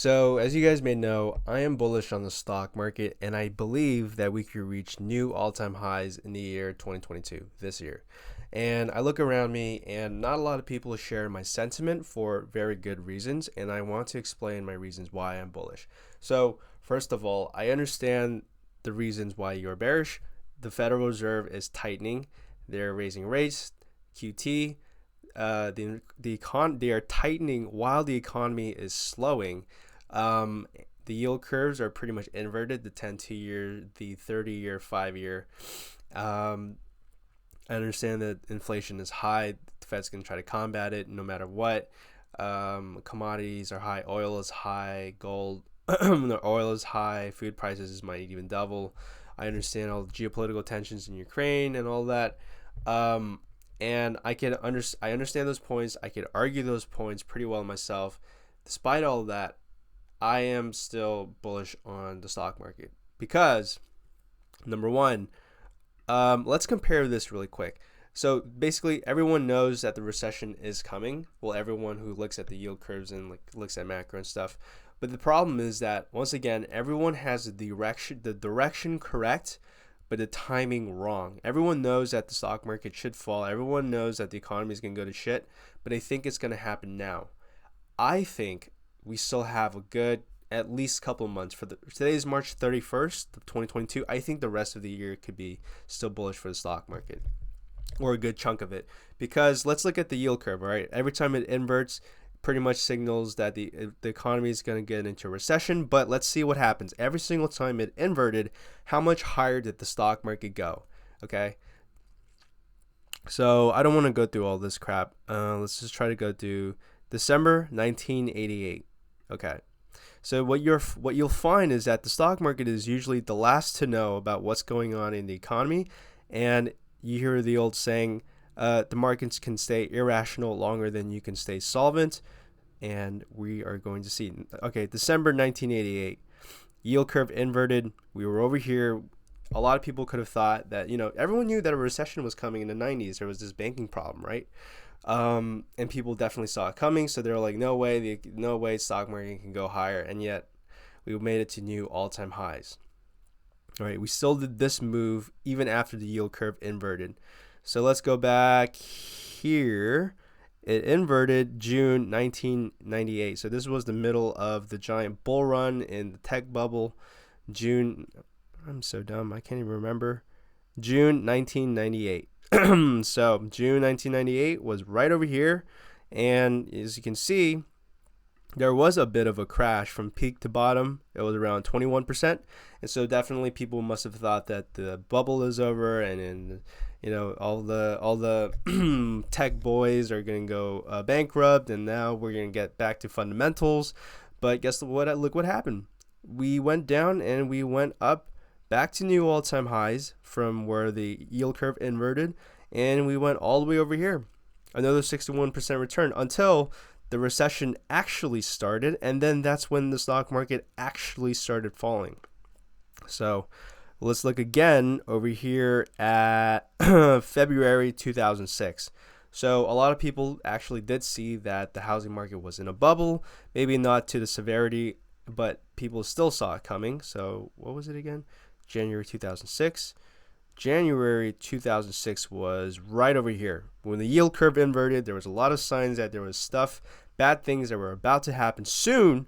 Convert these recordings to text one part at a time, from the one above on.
So, as you guys may know, I am bullish on the stock market and I believe that we could reach new all time highs in the year 2022, this year. And I look around me and not a lot of people share my sentiment for very good reasons. And I want to explain my reasons why I'm bullish. So, first of all, I understand the reasons why you're bearish. The Federal Reserve is tightening, they're raising rates, QT. They are tightening while the economy is slowing. The yield curves are pretty much inverted. The 10-2 year, the 30-year, 5 year. I understand that inflation is high. The Fed's gonna try to combat it no matter what. Commodities are high. Oil is high. Gold. The oil is high. Food prices might even double. I understand all the geopolitical tensions in Ukraine and all that. And I understand those points. I could argue those points pretty well myself. Despite all of that, I am still bullish on the stock market because, number one, let's compare this really quick. So basically, everyone knows that the recession is coming. Well, everyone who looks at the yield curves and looks at macro and stuff. But the problem is that once again, everyone has the direction correct, but the timing wrong. Everyone knows that the stock market should fall. Everyone knows that the economy is going to go to shit, but they think it's going to happen now. I think we still have a good at least couple of months today is March 31st, 2022. I think the rest of the year could be still bullish for the stock market, or a good chunk of it, because let's look at the yield curve. All right, every time it inverts, pretty much signals that the economy is going to get into a recession. But let's see what happens. Every single time it inverted, how much higher did the stock market go? Okay, so I don't want to go through all this crap. Let's just try to go through December 1988. Okay, so what you'll find is that the stock market is usually the last to know about what's going on in the economy, and you hear the old saying, the markets can stay irrational longer than you can stay solvent, and we are going to see. Okay, December 1988, yield curve inverted. We were over here. A lot of people could have thought that, everyone knew that a recession was coming in the 90s. There was this banking problem, right? And people definitely saw it coming, so they're like, no way stock market can go higher, and yet we made it to new all-time highs. All right, we still did this move even after the yield curve inverted. So let's go back here. It inverted June 1998. So this was the middle of the giant bull run in the tech bubble. I'm so dumb, I can't even remember. June 1998. So June 1998 was right over here. And as you can see, there was a bit of a crash from peak to bottom. It was around 21%. And so definitely people must have thought that the bubble is over, and all the tech boys are going to go bankrupt, and now we're going to get back to fundamentals. But guess what? Look what happened. We went down and we went up back to new all-time highs from where the yield curve inverted, and we went all the way over here. Another 61% return until the recession actually started, and then that's when the stock market actually started falling. So let's look again over here at February 2006. So a lot of people actually did see that the housing market was in a bubble, maybe not to the severity, but people still saw it coming. So what was it again? January 2006. January 2006 was right over here. When the yield curve inverted, there was a lot of signs that there was bad things that were about to happen soon.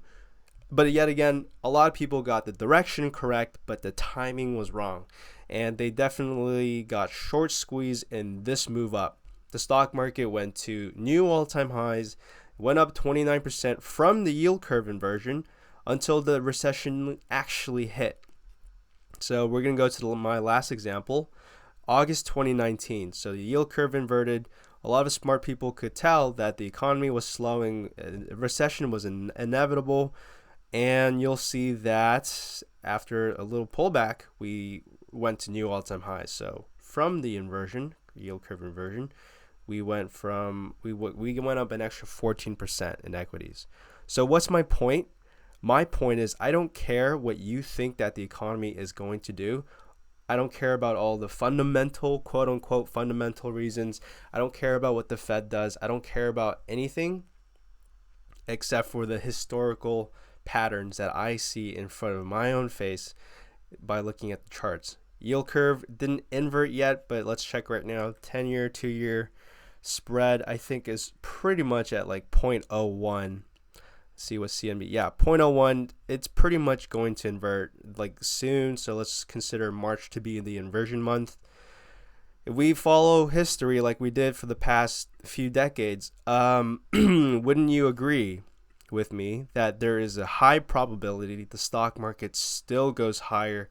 But yet again, a lot of people got the direction correct, but the timing was wrong. And they definitely got short squeezed in this move up. The stock market went to new all-time highs, went up 29% from the yield curve inversion until the recession actually hit. So we're going to go to my last example, August 2019. So the yield curve inverted. A lot of smart people could tell that the economy was slowing, a recession was inevitable, and you'll see that after a little pullback, we went to new all-time highs. So from the yield curve inversion, we went up an extra 14% in equities. So what's my point? My point is, I don't care what you think that the economy is going to do. I don't care about all the fundamental, quote unquote, fundamental reasons. I don't care about what the Fed does. I don't care about anything except for the historical patterns that I see in front of my own face by looking at the charts. Yield curve didn't invert yet, but let's check right now. 10-year, 2-year spread, I think, is pretty much at like 0.01. See what CMB, yeah, 0.01. It's pretty much going to invert like soon, so let's consider March to be the inversion month. If we follow history like we did for the past few decades, wouldn't you agree with me that there is a high probability the stock market still goes higher,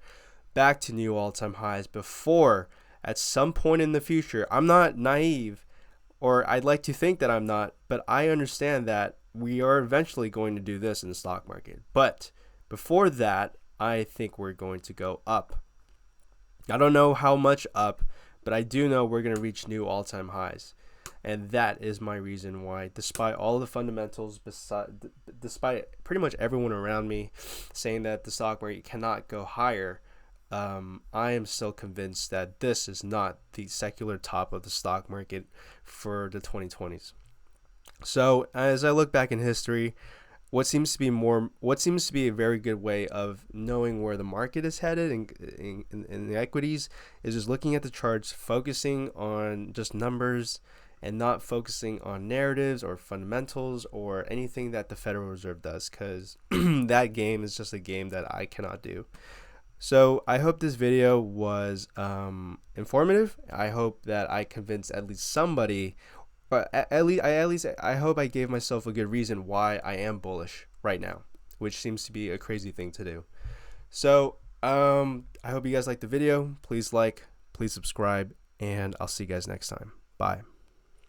back to new all-time highs before, at some point in the future? I'm not naive, or I'd like to think that I'm not, but I understand that we are eventually going to do this in the stock market. But before that, I think we're going to go up. I don't know how much up, but I do know we're going to reach new all-time highs. And that is my reason why, despite all the fundamentals, despite pretty much everyone around me saying that the stock market cannot go higher, I am still convinced that this is not the secular top of the stock market for the 2020s. So as I look back in history, what seems to be a very good way of knowing where the market is headed in the equities is just looking at the charts, focusing on just numbers, and not focusing on narratives or fundamentals or anything that the Federal Reserve does, because that game is just a game that I cannot do. So I hope this video was informative. I hope that I convinced at least somebody, or I hope I gave myself a good reason why I am bullish right now, which seems to be a crazy thing to do. So I hope you guys liked the video. Please like, please subscribe, and I'll see you guys next time. Bye.